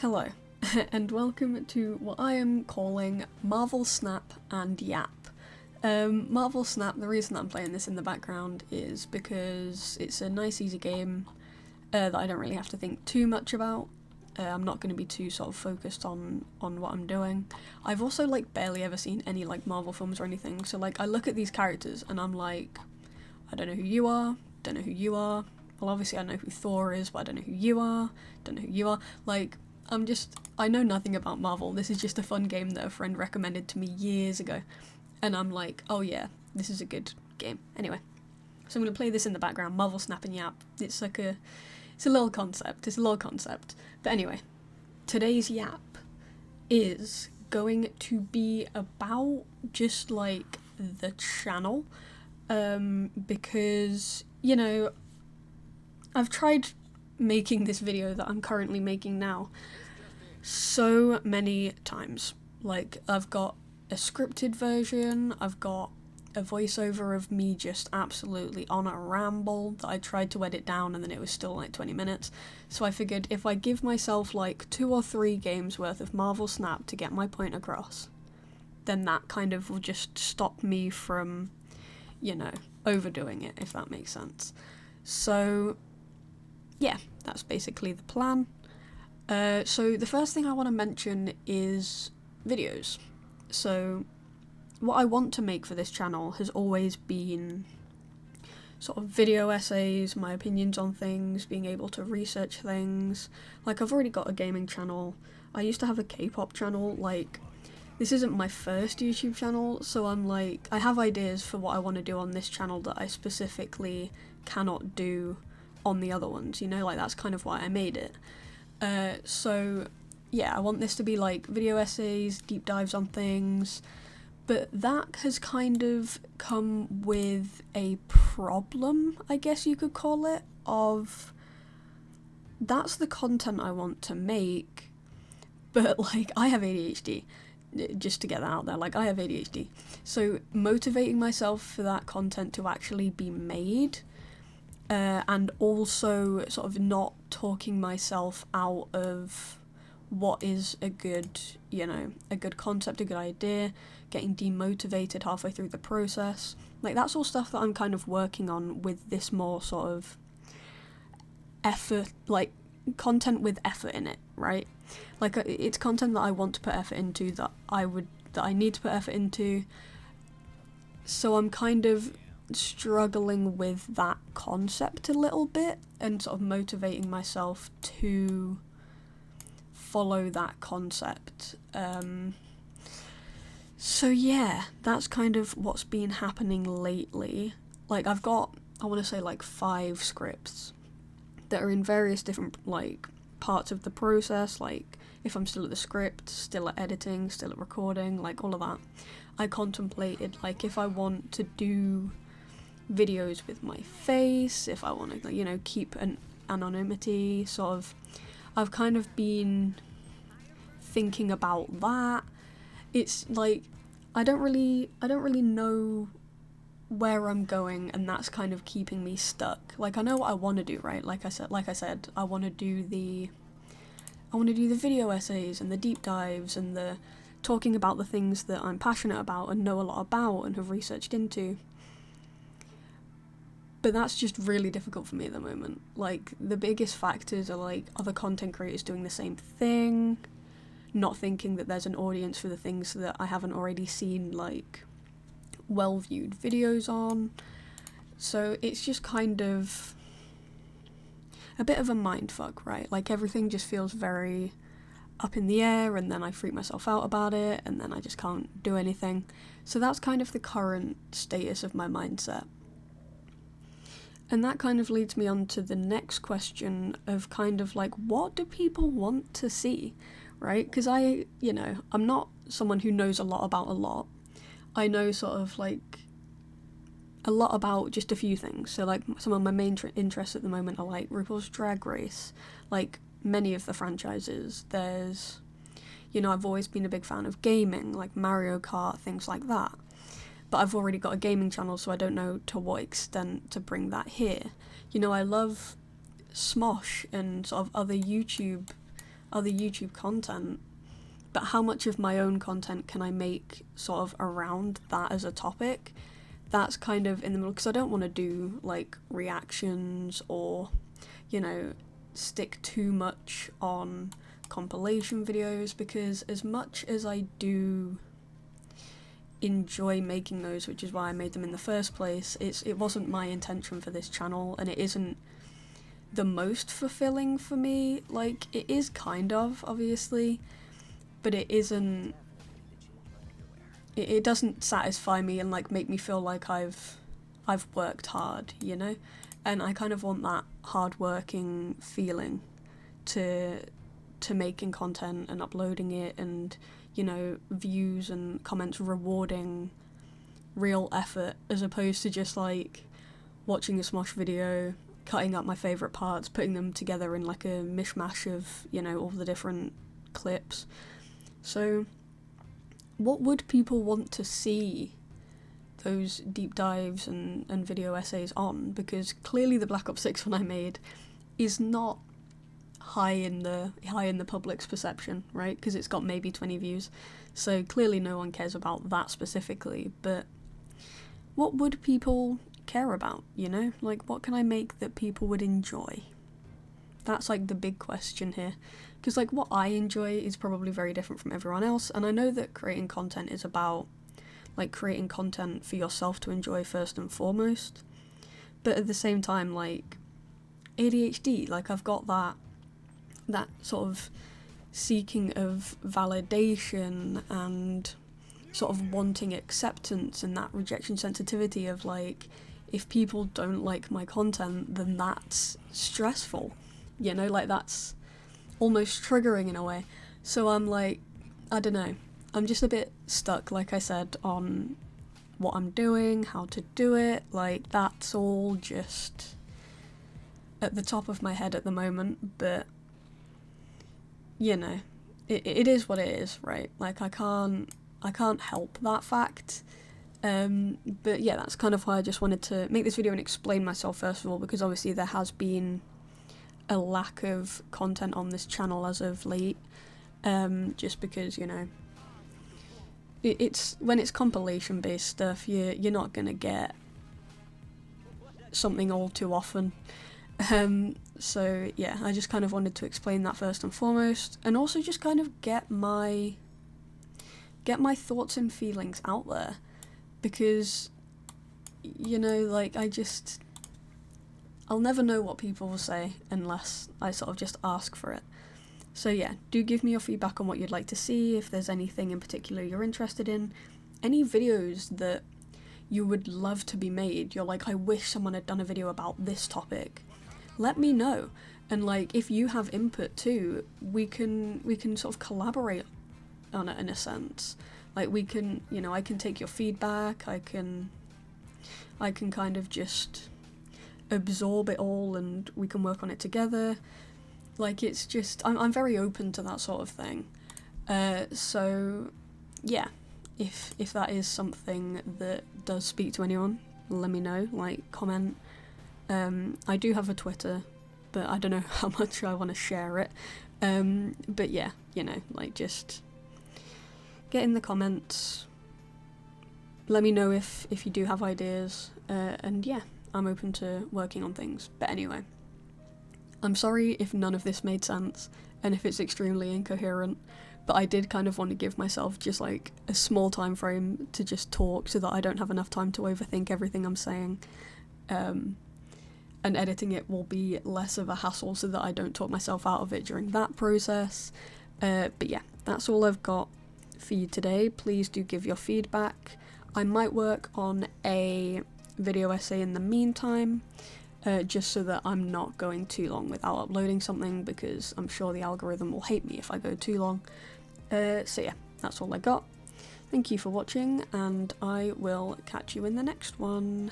Hello, and welcome to what I am calling Marvel Snap and Yap. Marvel Snap, the reason that I'm playing this in the background is because it's a nice easy game that I don't really have to think too much about. I'm not going to be too sort of focused on what I'm doing. I've also barely ever seen any Marvel films or anything, so I look at these characters and I'm like, I don't know who you are, don't know who you are. Well, obviously I know who Thor is, but I don't know who you are, don't know who you are. I know nothing about Marvel. This is just a fun game that a friend recommended to me years ago. And I'm like, oh yeah, this is a good game. Anyway, so I'm going to play this in the background, Marvel Snap and Yap. It's a little concept. But anyway, today's Yap is going to be about just the channel. Because, I've tried making this video that I'm currently making now so many times. I've got a scripted version, I've got a voiceover of me just absolutely on a ramble that I tried to edit down and then it was still 20 minutes. So I figured if I give myself 2 or 3 games worth of Marvel Snap to get my point across, then that kind of will just stop me from, overdoing it, if that makes sense. So yeah, that's basically the plan. So the first thing I want to mention is videos. So what I want to make for this channel has always been sort of video essays, my opinions on things, being able to research things. I've already got a gaming channel. I used to have a K-pop channel. This isn't my first YouTube channel, so I have ideas for what I want to do on this channel that I specifically cannot do on the other ones, that's kind of why I made it. So yeah, I want this to be video essays, deep dives on things, but that has kind of come with a problem, I guess you could call it, of that's the content I want to make, but I have ADHD, just to get that out there, I have ADHD, so motivating myself for that content to actually be made, and also sort of not talking myself out of what is a good concept, a good idea, getting demotivated halfway through the process. That's all stuff that I'm kind of working on with this more sort of effort, content with effort in it, right? It's content that I want to put effort into, that I need to put effort into. So I'm kind of struggling with that concept a little bit and sort of motivating myself to follow that concept. So yeah, that's kind of what's been happening lately. I've got, I want to say 5 scripts that are in various different parts of the process, if I'm still at the script, still at editing, still at recording, all of that. I contemplated if I want to do videos with my face, if I want to keep an anonymity, sort of. I've kind of been thinking about that. It's I don't really know where I'm going, and that's kind of keeping me stuck. I know what I want to do, right? Like I said, I want to do the video essays and the deep dives and the talking about the things that I'm passionate about and know a lot about and have researched into. But that's just really difficult for me at the moment. The biggest factors are other content creators doing the same thing, not thinking that there's an audience for the things that I haven't already seen well-viewed videos on. So it's just kind of a bit of a mindfuck, right? Everything just feels very up in the air, and then I freak myself out about it, and then I just can't do anything. So that's kind of the current status of my mindset. And that kind of leads me on to the next question of kind of what do people want to see, right? Because I'm not someone who knows a lot about a lot. I know sort of a lot about just a few things. So some of my main interests at the moment are RuPaul's Drag Race, many of the franchises. There's, I've always been a big fan of gaming, Mario Kart, things like that. But I've already got a gaming channel, so I don't know to what extent to bring that here. I love Smosh and sort of other YouTube other YouTube content, but how much of my own content can I make sort of around that as a topic? That's kind of in the middle, because I don't want to do like reactions or, you know, stick too much on compilation videos, because as much as I do enjoy making those, which is why I made them in the first place, it wasn't my intention for this channel, and it isn't the most fulfilling for me. Like, it is kind of, obviously, but it isn't, it doesn't satisfy me and like make me feel like I've worked hard, you know? And I kind of want that hard-working feeling to making content and uploading it, and, you know, views and comments rewarding real effort, as opposed to just like watching a Smosh video, cutting up my favourite parts, putting them together in like a mishmash of, you know, all the different clips. So what would people want to see those deep dives and video essays on? Because clearly the Black Ops 6 one I made is not high in the public's perception, right? Because it's got maybe 20 views, so clearly no one cares about that specifically. But what would people care about, you know? Like, what can I make that people would enjoy? That's like the big question here, because like what I enjoy is probably very different from everyone else, and I know that creating content is about like creating content for yourself to enjoy first and foremost, but at the same time, like ADHD, like I've got that sort of seeking of validation and sort of wanting acceptance, and that rejection sensitivity of like, if people don't like my content, then that's stressful, you know, like that's almost triggering in a way. So I'm like, I don't know, I'm just a bit stuck, like I said, on what I'm doing, how to do it. Like, that's all just at the top of my head at the moment, but you know, it is what it is, right? Like, I can't help that fact. But yeah, that's kind of why I just wanted to make this video and explain myself first of all, because obviously there has been a lack of content on this channel as of late, just because, you know, it's when it's compilation based stuff, you're not gonna get something all too often. So yeah, I just kind of wanted to explain that first and foremost, and also just kind of get my thoughts and feelings out there, because, you know, like I'll never know what people will say unless I sort of just ask for it. So yeah, do give me your feedback on what you'd like to see, if there's anything in particular you're interested in, any videos that you would love to be made, you're like, I wish someone had done a video about this topic, let me know. And like, if you have input too, we can sort of collaborate on it in a sense. Like, we can, you know, I can take your feedback, I can kind of just absorb it all and we can work on it together. Like, it's just, I'm very open to that sort of thing. So yeah, if that is something that does speak to anyone, let me know, like, comment. I do have a Twitter, but I don't know how much I want to share it. But yeah, you know, like, just get in the comments, let me know if you do have ideas, and yeah, I'm open to working on things. But anyway, I'm sorry if none of this made sense, and if it's extremely incoherent, but I did kind of want to give myself just like a small time frame to just talk, so that I don't have enough time to overthink everything I'm saying, and editing it will be less of a hassle, so that I don't talk myself out of it during that process. But yeah, that's all I've got for you today. Please do give your feedback. I might work on a video essay in the meantime, just so that I'm not going too long without uploading something, because I'm sure the algorithm will hate me if I go too long. So yeah, that's all I got. Thank you for watching, and I will catch you in the next one.